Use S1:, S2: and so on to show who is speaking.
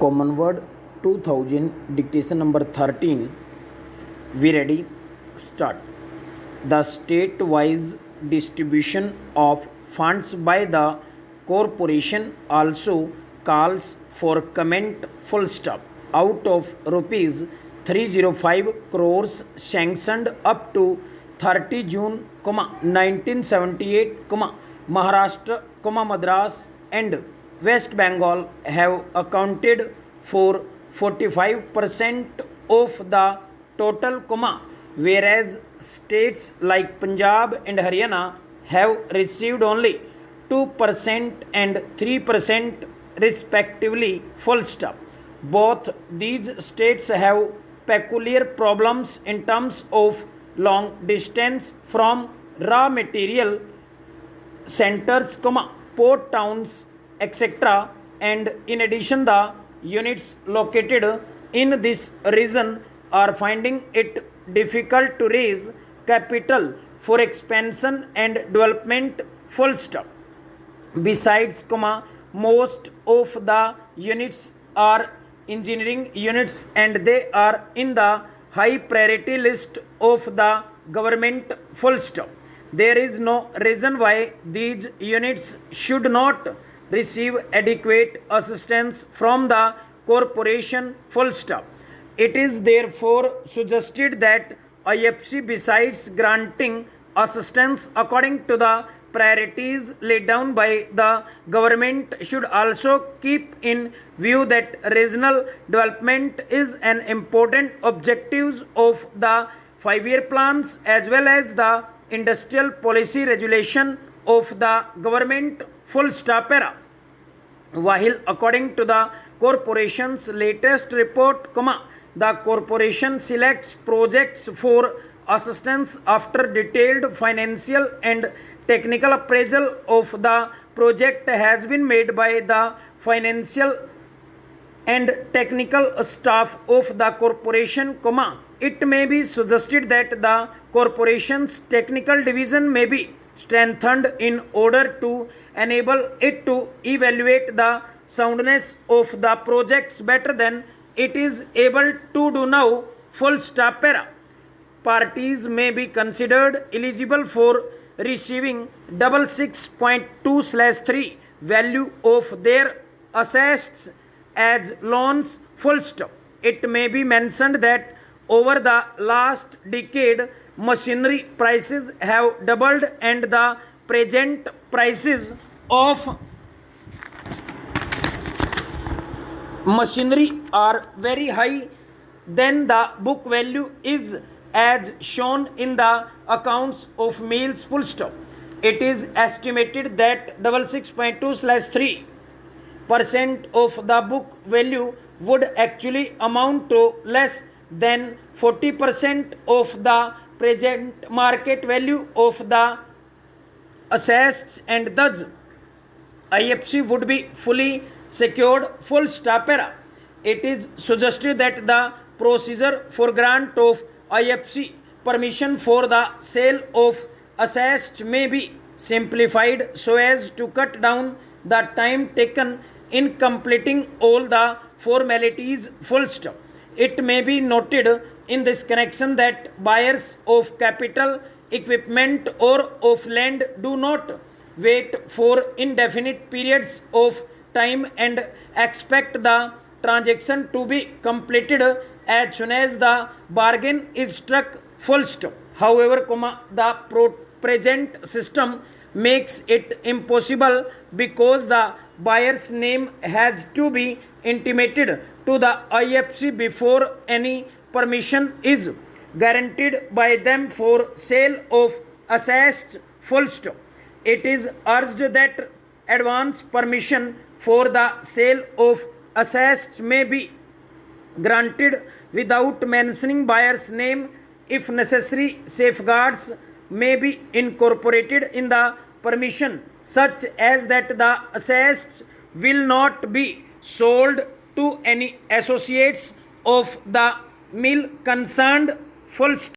S1: Common Word 2000 dictation number 13. We ready? Start. The state-wise distribution of funds by the corporation also calls for comment full stop. Out of rupees 305 crores sanctioned up to 30 June, 1978, Maharashtra, Madras and West Bengal have accounted for 45% of the total, whereas states like Punjab and Haryana have received only 2% and 3% respectively, full stop. Both these states have peculiar problems in terms of long distance from raw material centers, port towns, etc. And in addition, the units located in this region are finding it difficult to raise capital for expansion and development, full stop. Besides, most of the units are engineering units and they are in the high priority list of the government, full stop. There is no reason why these units should not receive adequate assistance from the corporation, full stop. It is therefore suggested that IFC, besides granting assistance according to the priorities laid down by the government, should also keep in view that regional development is an important objective of the 5-year plans as well as the industrial policy regulation of the government, full stop. While according to the corporation's latest report, the corporation selects projects for assistance after detailed financial and technical appraisal of the project has been made by the financial and technical staff of the corporation, it may be suggested that the corporation's technical division may be strengthened in order to enable it to evaluate the soundness of the projects better than it is able to do now, full stop. Parties may be considered eligible for receiving 6.2/3 value of their assets as loans, full stop. It may be mentioned that over the last decade, machinery prices have doubled and the present prices of machinery are very high than the book value is, as shown in the accounts of mills, full stop. It is estimated that 6.2/3% of the book value would actually amount to less than 40% of the present market value of the assets, and thus IFC would be fully secured, full stop. It is suggested that the procedure for grant of IFC permission for the sale of assets may be simplified so as to cut down the time taken in completing all the formalities, full stop. It may be noted in this connection that buyers of capital equipment or of land do not wait for indefinite periods of time and expect the transaction to be completed as soon as the bargain is struck, full stop. However, the present system makes it impossible because the buyer's name has to be intimated to the IFC before any permission is guaranteed by them for sale of assets, full stop. It is urged that advance permission for the sale of assets may be granted without mentioning buyer's name. If necessary, safeguards may be incorporated in the permission such as that the assets will not be sold to any associates of the mill concerned, full stop.